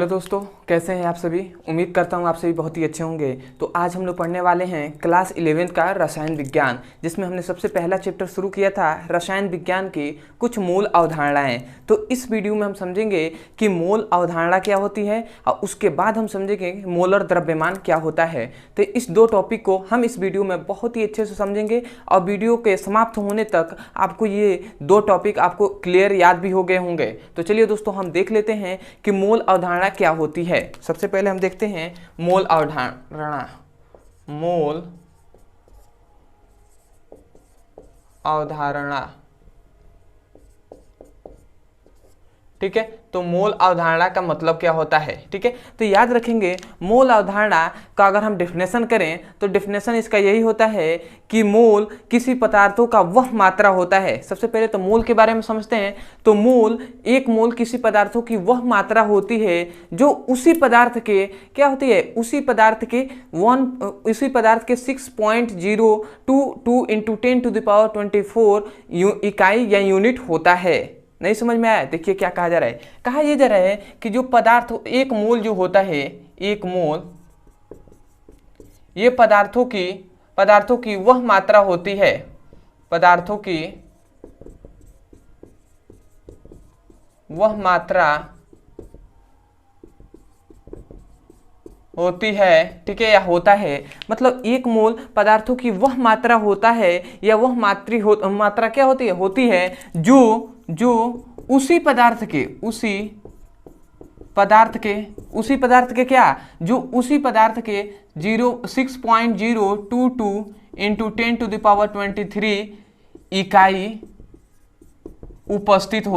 Hello दोस्तों, कैसे हैं आप सभी। उम्मीद करता हूं आप सभी बहुत ही अच्छे होंगे। तो आज हम लोग पढ़ने वाले हैं क्लास 11 का रसायन विज्ञान, जिसमें हमने सबसे पहला चैप्टर शुरू किया था रसायन विज्ञान की कुछ मूल अवधारणाएं। तो इस वीडियो में हम समझेंगे कि मोल अवधारणा क्या होती है और उसके बाद हम समझेंगे मोलर द्रव्यमान क्या होता है। तो इस दो टॉपिक को हम इस वीडियो में बहुत ही अच्छे से समझेंगे और वीडियो के समाप्त होने तक आपको ये दो टॉपिक आपको क्लियर याद भी हो गए होंगे। तो चलिए दोस्तों, हम देख लेते हैं कि मोल अवधारणा क्या होती है। सबसे पहले हम देखते हैं मोल अवधारणा। मोल अवधारणा, ठीक है। तो मोल अवधारणा का मतलब क्या होता है, ठीक है। तो याद रखेंगे, मोल अवधारणा का अगर हम डेफिनेशन करें तो डेफिनेशन इसका यही होता है कि मोल किसी पदार्थों का वह मात्रा होता है। सबसे पहले तो मोल के बारे में समझते हैं। तो मोल, एक मोल किसी पदार्थों की वह मात्रा होती है जो उसी पदार्थ के क्या होती है, उसी पदार्थ के 6.022 × 10⁻24 इकाई या यूनिट होता है। नहीं समझ में आया? देखिए क्या कहा जा रहा है। कहा यह जा रहा है कि जो पदार्थ, एक मोल जो होता है, एक मोल ये पदार्थों की वह मात्रा होती है, पदार्थों की वह मात्रा होती है, ठीक है, या होता है। मतलब एक मोल पदार्थों की वह मात्रा होता है या वह मात्रा क्या होती है जो उसी पदार्थ के क्या, जो उसी पदार्थ के 6.022 × 10⁻23 इकाई उपस्थित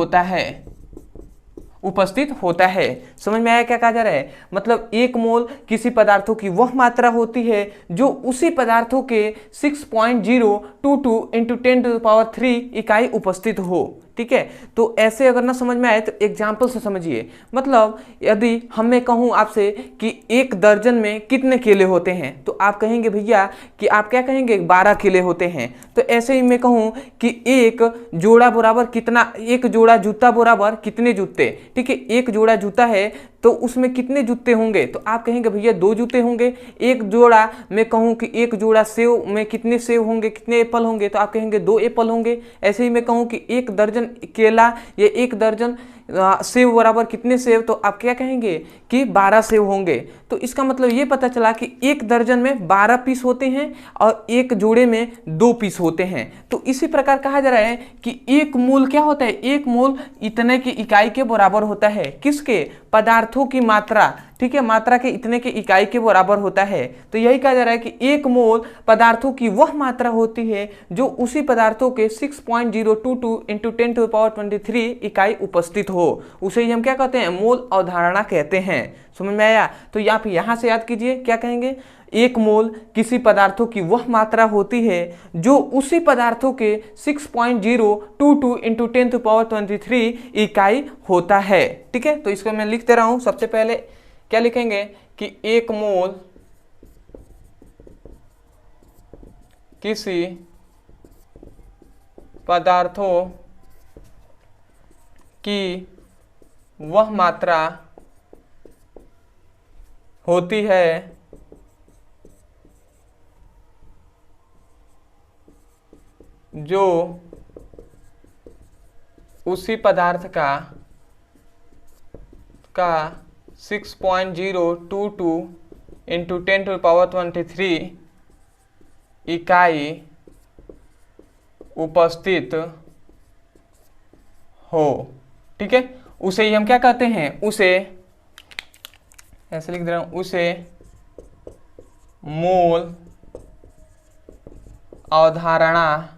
होता है। समझ में आया क्या कहा जा रहा है? मतलब एक मोल किसी पदार्थों की वह मात्रा होती है जो उसी पदार्थों के 6.022 × 10⁻³ इकाई उपस्थित हो, ठीक है। तो ऐसे अगर ना समझ में आए तो एग्जाम्पल से समझिए। मतलब यदि हम मैं कहूँ आपसे कि एक दर्जन में कितने केले होते हैं, तो आप कहेंगे भैया कि आप क्या कहेंगे, 12 केले होते हैं। तो ऐसे ही मैं कहूँ कि एक जोड़ा बराबर कितना, एक जोड़ा जूता बराबर कितने जूते, ठीक है। एक जोड़ा जूता है तो उसमें कितने जूते होंगे, तो आप कहेंगे भैया 2 जूते होंगे। एक जोड़ा, मैं कहूँ कि एक जोड़ा सेव में कितने सेव होंगे, कितने एप्पल होंगे, तो आप कहेंगे 2 एप्पल होंगे। ऐसे ही मैं कहूँ कि एक दर्जन केला या एक दर्जन सेव बराबर कितने सेव, तो आप क्या कहेंगे कि 12 सेव होंगे। तो इसका मतलब ये पता चला कि एक दर्जन में 12 पीस होते हैं और एक जोड़े में 2 पीस होते हैं। तो इसी प्रकार कहा जा रहा है कि एक मोल क्या होता है, एक मोल इतने की इकाई के बराबर होता है। किसके? पदार्थों की मात्रा, ठीक है, मात्रा के इतने के इकाई के बराबर होता है। तो यही कहा जा रहा है कि एक मोल पदार्थों की वह मात्रा होती है जो उसी पदार्थों के 6.022 × 10⁻23 इकाई उपस्थित हो। उसे ही हम क्या कहते हैं, मोल अवधारणा कहते हैं। समझ में आया? तो आप यहाँ से याद कीजिए, क्या कहेंगे, एक मोल किसी पदार्थों की वह मात्रा होती है जो उसी पदार्थों के 6.022 × 10⁻23 इकाई होता है, ठीक है। तो इसको मैं लिख दे रहा हूं। सबसे पहले क्या लिखेंगे कि एक मोल किसी पदार्थों की वह मात्रा होती है जो उसी पदार्थ का 6.022 × 10⁻23 इकाई उपस्थित हो, ठीक है। उसे ही हम क्या कहते हैं, उसे ऐसे लिख दे रहा हूं, उसे मोल अवधारणा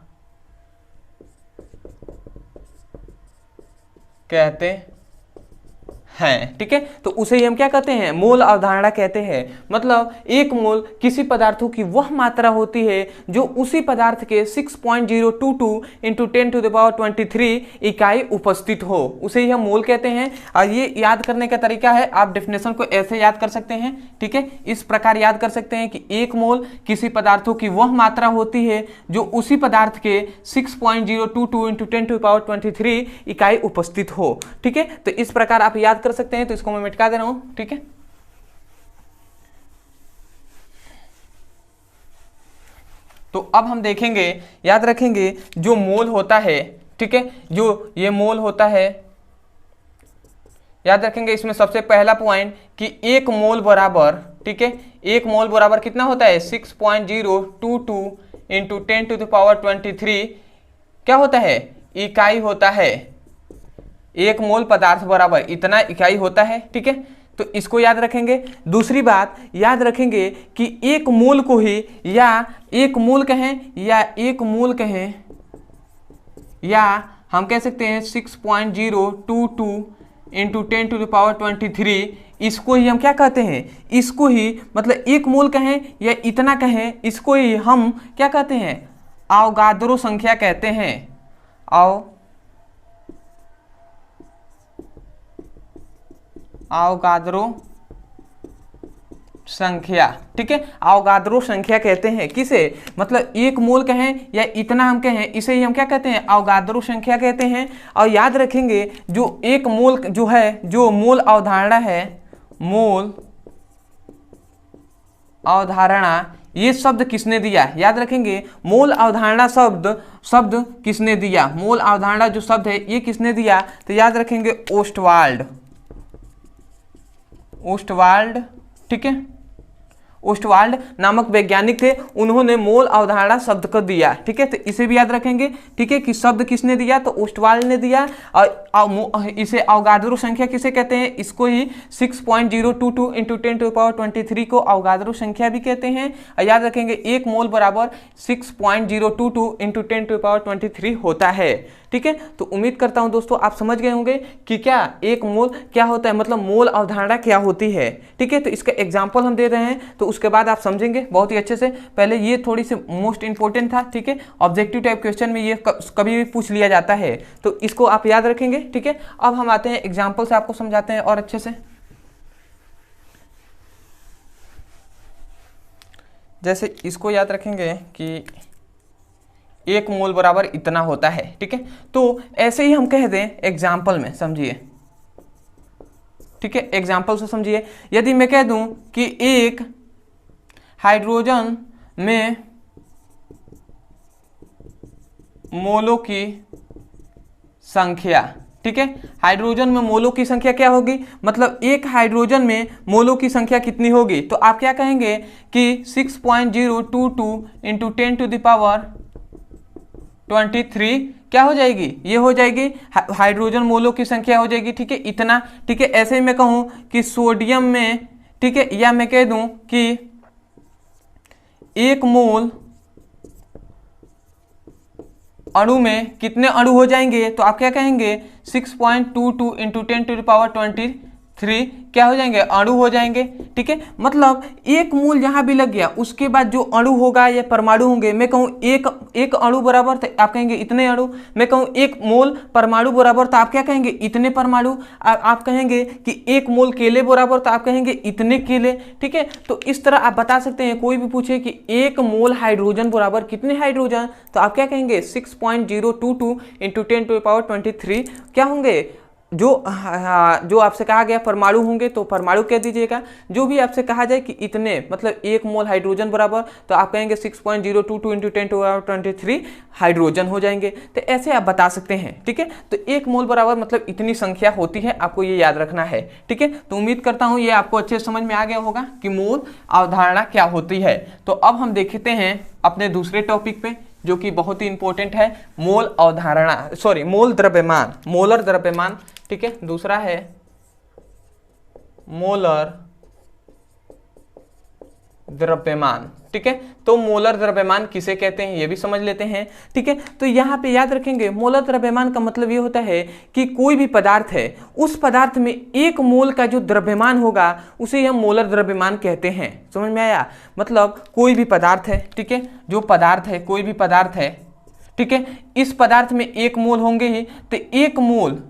कहते हैं, ठीक है। तो उसे ही हम क्या कहते हैं, मोल अवधारणा कहते हैं। मतलब एक मोल किसी पदार्थों की वह मात्रा होती है जो उसी पदार्थ के 6.022 × 10⁻23 इकाई उपस्थित हो, उसे ही हम मोल कहते हैं। और ये याद करने का तरीका है, आप डेफिनेशन को ऐसे याद कर सकते हैं, ठीक है। इस प्रकार याद कर सकते हैं कि एक मोल किसी पदार्थों की वह मात्रा होती है जो उसी पदार्थ के 6.022 × 10⁻23 इकाई उपस्थित हो, ठीक है। तो इस प्रकार आप याद कर सकते हैं, तो इसको मैं मिटा दे रहा हूं, ठीक है। तो अब हम देखेंगे, याद रखेंगे जो मोल होता है, ठीक है, जो ये मोल होता है, याद रखेंगे इसमें सबसे पहला पॉइंट कि एक मोल बराबर, ठीक है, एक मोल बराबर कितना होता है 6.022 इंटू 10⁻23 क्या होता है, इकाई होता है। एक मोल पदार्थ बराबर इतना इकाई होता है, ठीक है, तो इसको याद रखेंगे। दूसरी बात याद रखेंगे कि एक मोल को ही या एक मोल कहें या एक मोल कहें या हम कह सकते हैं 6.022 इंटू 10⁻23, इसको ही हम क्या कहते हैं, इसको ही मतलब एक मोल कहें या इतना कहें, इसको ही हम क्या कहते हैं, अवगाद्रो संख्या कहते हैं। अवगाद्रो संख्या, ठीक है, अवगाद्रो संख्या कहते हैं किसे, मतलब एक मोल कहें या इतना हम कहें, इसे ही हम क्या कहते हैं, अवगाद्रो संख्या कहते हैं। और याद रखेंगे जो एक मोल जो है, जो मोल अवधारणा है, मोल अवधारणा, ये शब्द किसने दिया, याद रखेंगे मोल अवधारणा शब्द किसने दिया, मोल अवधारणा जो शब्द है ये किसने दिया, तो याद रखेंगे ओस्टवाल्ड, ठीक है, ओस्टवाल्ड नामक वैज्ञानिक थे, उन्होंने मोल अवधारणा शब्द को दिया, ठीक है, तो इसे भी याद रखेंगे, ठीक है, कि शब्द किसने दिया, तो ओस्टवाल्ड ने दिया। और इसे अवगाद्रो संख्या किसे कहते हैं, इसको ही 6.022 इंटू 10⁻23 को अवगाद्रो संख्या भी कहते हैं। और याद रखेंगे एक मोल बराबर 6.022 इंटू 10⁻23 होता है, ठीक है। तो उम्मीद करता हूं दोस्तों आप समझ गए होंगे कि क्या एक मोल क्या होता है, मतलब मोल अवधारणा क्या होती है, ठीक है। तो इसका एग्जांपल हम दे रहे हैं, तो उसके बाद आप समझेंगे बहुत ही अच्छे से। पहले ये थोड़ी सी मोस्ट इंपॉर्टेंट था, ठीक है, ऑब्जेक्टिव टाइप क्वेश्चन में ये कभी भी पूछ लिया जाता है, तो इसको आप याद रखेंगे, ठीक है। अब हम आते हैं एग्जाम्पल से आपको समझाते हैं और अच्छे से। जैसे इसको याद रखेंगे कि एक मोल बराबर इतना होता है, ठीक है, तो ऐसे ही हम कह दें एग्जाम्पल में, समझिए, ठीक है, एग्जाम्पल से समझिए। यदि मैं कह दूं कि एक हाइड्रोजन में मोलों की संख्या, ठीक है, हाइड्रोजन में मोलों की संख्या क्या होगी, मतलब एक हाइड्रोजन में मोलों की संख्या कितनी होगी, तो आप क्या कहेंगे कि 6.022 इंटू 10⁻23 क्या हो जाएगी, ये हो जाएगी हाइड्रोजन मोलों की संख्या हो जाएगी, ठीक है, इतना, ठीक है। ऐसे ही मैं कहूं कि सोडियम में, ठीक है, या मैं कह दूं कि एक मोल अणु में कितने अणु हो जाएंगे, तो आप क्या कहेंगे 6.22 इंटू 10⁻23 क्या हो जाएंगे, अणु हो जाएंगे, ठीक है। मतलब एक मोल जहां भी लग गया उसके बाद जो अणु होगा या परमाणु होंगे, मैं कहूं एक अणु बराबर तो आप कहेंगे इतने अणु, मैं कहूं एक मोल परमाणु बराबर तो आप क्या कहेंगे इतने परमाणु, आप कहेंगे कि एक मोल केले बराबर तो आप कहेंगे इतने केले, ठीक है। तो इस तरह आप बता सकते हैं, कोई भी पूछे कि एक मोल हाइड्रोजन बराबर कितने हाइड्रोजन, तो आप क्या कहेंगे 6.022 इंटू 10⁻23 क्या होंगे, जो आपसे कहा गया परमाणु होंगे तो परमाणु कह दीजिएगा। जो भी आपसे कहा जाए कि इतने मतलब एक मोल हाइड्रोजन बराबर, तो आप कहेंगे 6.022 इंटू 10⁻23 हाइड्रोजन हो जाएंगे। तो ऐसे आप बता सकते हैं, ठीक है। तो एक मोल बराबर मतलब इतनी संख्या होती है, आपको ये याद रखना है, ठीक है। तो उम्मीद करता हूँ ये आपको अच्छे समझ में आ गया होगा कि मोल अवधारणा क्या होती है। तो अब हम देखते हैं अपने दूसरे टॉपिक पे, जो कि बहुत ही इंपॉर्टेंट है, मोल अवधारणा, सॉरी मोल द्रव्यमान, मोलर द्रव्यमान, ठीक है। दूसरा है मोलर द्रव्यमान, ठीक है। तो मोलर द्रव्यमान किसे कहते हैं ये भी समझ लेते हैं, ठीक है। तो यहाँ पे याद रखेंगे मोलर द्रव्यमान का मतलब ये होता है कि कोई भी पदार्थ है, उस पदार्थ में एक मोल का जो द्रव्यमान होगा उसे हम मोलर द्रव्यमान कहते हैं। समझ में आया, मतलब कोई भी पदार्थ है, ठीक है, जो पदार्थ है, कोई भी पदार्थ है, ठीक है, इस पदार्थ में एक मोल होंगे ही, तो एक मोल,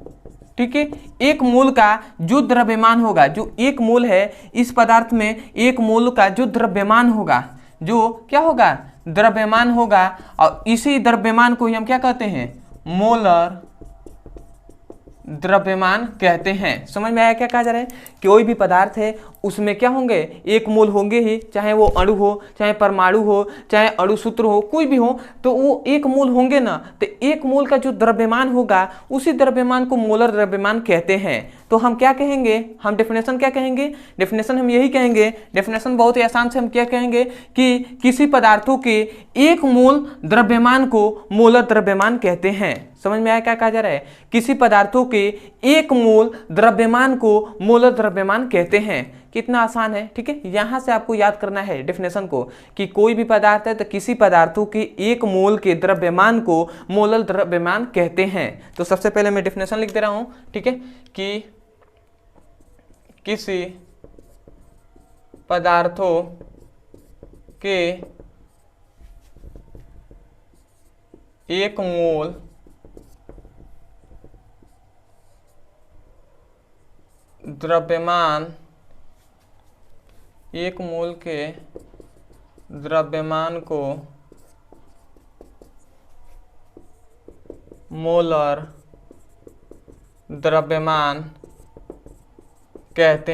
ठीक है, एक मोल का जो द्रव्यमान होगा, जो एक मोल है इस पदार्थ में, एक मोल का जो द्रव्यमान होगा, जो क्या होगा, द्रव्यमान होगा, और इसी द्रव्यमान को ही हम क्या कहते हैं, मोलर द्रव्यमान कहते हैं। समझ में आया क्या कहा जा रहा है? कोई भी पदार्थ है उसमें क्या होंगे, एक मोल होंगे ही, चाहे वो अणु हो, चाहे परमाणु हो, चाहे अणुसूत्र हो, कोई भी हो, तो वो एक मोल होंगे ना। तो एक मोल का जो द्रव्यमान होगा उसी द्रव्यमान को मोलर द्रव्यमान कहते हैं। तो हम क्या कहेंगे, हम डेफिनेशन क्या कहेंगे, डेफिनेशन हम यही कहेंगे, डेफिनेशन बहुत ही आसान से हम क्या कहेंगे कि किसी पदार्थों के एक मोल द्रव्यमान को मोलर द्रव्यमान कहते हैं। समझ में आया क्या कहा जा रहा है? किसी पदार्थों के एक मोल द्रव्यमान को मोलर द्रव्यमान कहते हैं। कितना आसान है, ठीक है। यहां से आपको याद करना है डेफिनेशन को कि कोई भी पदार्थ है तो किसी पदार्थों के एक मोल के द्रव्यमान को मोलर द्रव्यमान कहते हैं। तो सबसे पहले मैं डेफिनेशन लिख दे रहा हूं, ठीक है, कि किसी पदार्थों के एक मोल द्रव्यमान, एक मोल के द्रव्यमान को मोलर द्रव्यमान कहते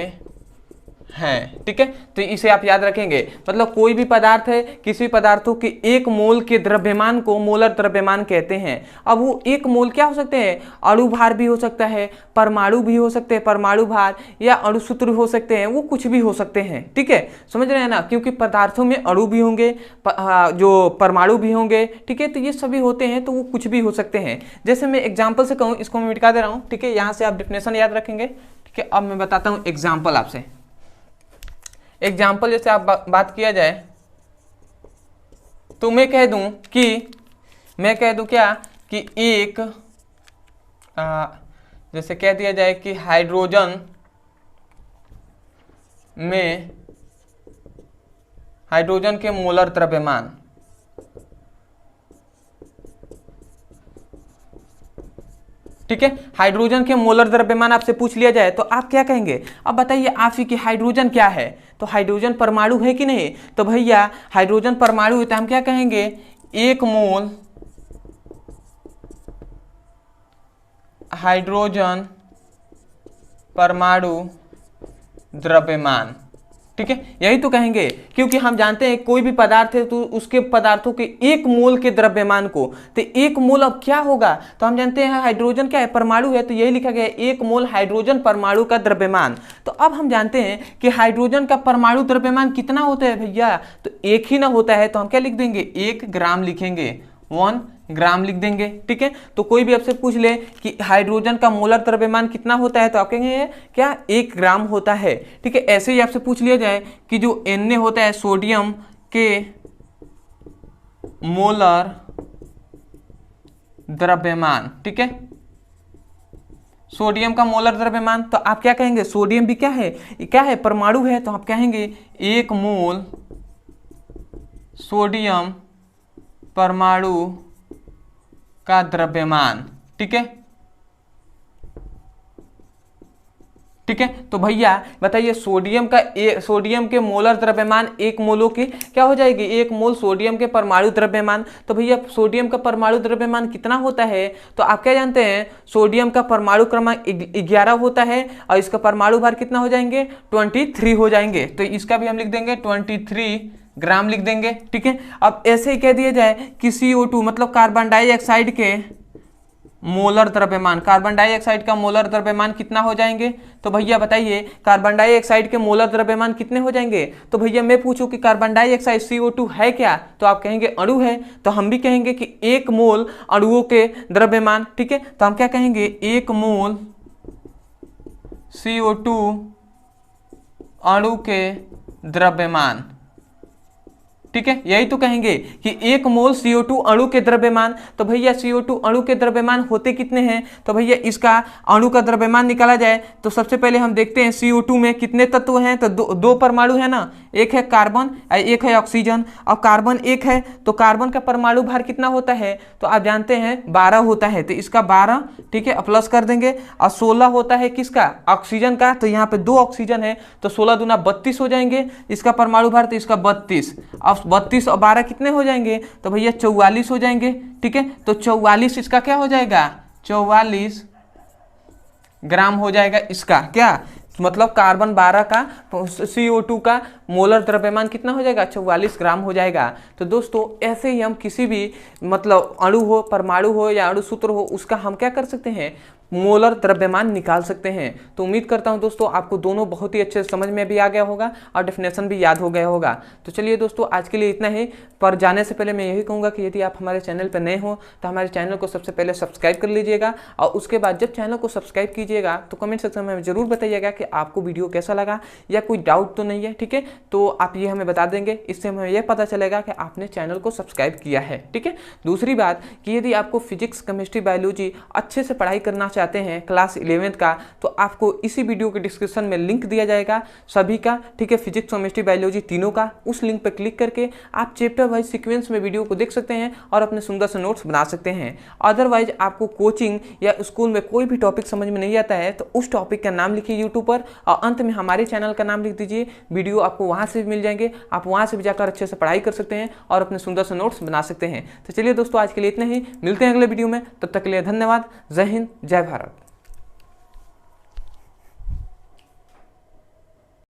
हैं, ठीक है। तो इसे आप याद रखेंगे, मतलब कोई भी पदार्थ है, किसी पदार्थों के एक मोल के द्रव्यमान को मोलर द्रव्यमान कहते हैं। अब वो एक मोल क्या हो सकते हैं, अणु भार भी हो सकता है, परमाणु भी हो सकते हैं, परमाणु भार या अणुसूत्र हो सकते हैं, वो कुछ भी हो सकते हैं, ठीक है। समझ रहे हैं ना, क्योंकि पदार्थों में अणु भी होंगे, जो परमाणु भी होंगे, ठीक है, तो ये सभी होते हैं, तो वो कुछ भी हो सकते हैं। जैसे मैं एग्जाम्पल से कहूँ, इसको मैं मिटा दे रहा हूँ, ठीक है, यहाँ से आप डेफिनेशन याद रखेंगे, ठीक है। अब मैं बताता हूँ एग्जाम्पल आपसे। एग्जाम्पल जैसे आप बात किया जाए तो मैं कह दूं क्या कि एक जैसे कह दिया जाए कि हाइड्रोजन के मोलर द्रव्यमान, ठीक है, हाइड्रोजन के मोलर द्रव्यमान आपसे पूछ लिया जाए तो आप क्या कहेंगे? अब बताइए आप ही कि हाइड्रोजन क्या है, तो हाइड्रोजन परमाणु है कि नहीं? तो भैया हाइड्रोजन परमाणु है तो हम क्या कहेंगे, एक मोल हाइड्रोजन परमाणु द्रव्यमान, ठीक है, यही तो कहेंगे, क्योंकि हम जानते हैं कोई भी पदार्थ है तो उसके पदार्थों के एक मोल के द्रव्यमान को, तो एक मोल अब क्या होगा, तो हम जानते हैं हाइड्रोजन क्या है, परमाणु है, तो यही लिखा गया है एक मोल हाइड्रोजन परमाणु का द्रव्यमान। तो अब हम जानते हैं कि हाइड्रोजन का परमाणु द्रव्यमान कितना होता है भैया, तो एक ही ना होता है, तो हम क्या लिख देंगे, 1 ग्राम लिखेंगे, 1 ग्राम लिख देंगे, ठीक है। तो कोई भी आपसे पूछ ले कि हाइड्रोजन का मोलर द्रव्यमान कितना होता है तो आप कहेंगे क्या, 1 ग्राम होता है, ठीक है। ऐसे ही आपसे पूछ लिया जाए कि जो Na होता है सोडियम के मोलर द्रव्यमान, ठीक है, सोडियम का मोलर द्रव्यमान, तो आप क्या कहेंगे, सोडियम भी क्या है, परमाणु है, तो आप कहेंगे 1 मोल सोडियम परमाणु का द्रव्यमान, ठीक है, ठीक है। तो भैया बताइए सोडियम के मोलर द्रव्यमान 1 मोलों की क्या हो जाएगी, 1 मोल सोडियम के परमाणु द्रव्यमान। तो भैया सोडियम का परमाणु द्रव्यमान कितना होता है, तो आप क्या जानते हैं, सोडियम का परमाणु क्रमांक 11 होता है और इसका परमाणु भार कितना हो जाएंगे, 23 हो जाएंगे, तो इसका भी हम लिख देंगे 23 ग्राम लिख देंगे, ठीक है। अब ऐसे ही कह दिया जाए कि CO2 मतलब कार्बन डाइऑक्साइड के मोलर द्रव्यमान, कार्बन डाइऑक्साइड का मोलर द्रव्यमान कितना हो जाएंगे, तो भैया बताइए कार्बन डाइऑक्साइड के मोलर द्रव्यमान कितने हो जाएंगे। तो भैया मैं पूछूं कि कार्बन डाइऑक्साइड CO2 है क्या, तो आप कहेंगे अणु है, तो हम भी कहेंगे कि 1 मोल अणुओं के द्रव्यमान, ठीक है। तो हम क्या कहेंगे, 1 मोल CO2 अणु के द्रव्यमान, ठीक है, यही तो कहेंगे कि 1 मोल CO2 अणु के द्रव्यमान। तो भैया CO2 अणु के द्रव्यमान होते कितने हैं, तो भैया इसका अणु का द्रव्यमान निकाला जाए तो सबसे पहले हम देखते हैं CO2 में कितने तत्व हैं, तो दो परमाणु है ना, एक है कार्बन और एक है ऑक्सीजन। अब कार्बन 1 है तो कार्बन का परमाणु भार कितना होता है, तो आप जानते हैं 12 होता है, तो इसका 12, ठीक है, प्लस कर देंगे। और 16 होता है किसका, ऑक्सीजन का, तो यहाँ पे 2 ऑक्सीजन है तो 16 दूना 32 हो जाएंगे इसका परमाणु भार, तो इसका 32। अब 32 और 12 कितने हो जाएंगे, तो भैया 44 हो जाएंगे, ठीक है। तो 44 इसका क्या हो जाएगा, 44 ग्राम हो जाएगा इसका क्या, मतलब कार्बन 12 का CO2 का मोलर द्रव्यमान कितना हो जाएगा, 44 ग्राम हो जाएगा। तो दोस्तों ऐसे ही हम किसी भी मतलब अणु हो, परमाणु हो या अणु सूत्र हो, उसका हम क्या कर सकते हैं, मोलर द्रव्यमान निकाल सकते हैं। तो उम्मीद करता हूं दोस्तों आपको दोनों बहुत ही अच्छे समझ में भी आ गया होगा और डेफिनेशन भी याद हो गया होगा। तो चलिए दोस्तों आज के लिए इतना ही, पर जाने से पहले मैं यही कहूँगा कि यदि आप हमारे चैनल पर नए हो तो हमारे चैनल को सबसे पहले सब्सक्राइब कर लीजिएगा, और उसके बाद जब चैनल को सब्सक्राइब कीजिएगा तो कमेंट सेक्शन में जरूर बताइएगा कि आपको वीडियो कैसा लगा या कोई डाउट तो नहीं है, ठीक है। तो आप ये हमें बता देंगे, इससे हमें यह पता चलेगा कि आपने चैनल को सब्सक्राइब किया है, ठीक है। दूसरी बात कि यदि आपको फिजिक्स, केमिस्ट्री, बायोलॉजी अच्छे से पढ़ाई करना चाहते हैं क्लास 11th का, तो आपको इसी वीडियो के डिस्क्रिप्शन में लिंक दिया जाएगा सभी का, ठीक है, फिजिक्स, केमिस्ट्री, बायोलॉजी तीनों का। उस लिंक पर क्लिक करके आप चैप्टर वाइज सीक्वेंस में वीडियो को देख सकते हैं और अपने सुंदर से नोट्स बना सकते हैं। अदरवाइज आपको कोचिंग या स्कूल में कोई भी टॉपिक समझ में नहीं आता है तो उस टॉपिक का नाम लिखिए यूट्यूब पर और अंत में हमारे चैनल का नाम लिख दीजिए, वीडियो आपको वहां से भी मिल जाएंगे, आप वहां से भी जाकर अच्छे से पढ़ाई कर सकते हैं और अपने सुंदर से नोट्स बना सकते हैं। तो चलिए दोस्तों आज के लिए इतना ही, मिलते हैं अगले वीडियो में, तब तक के लिए धन्यवाद। जय हिंद, जय भारत।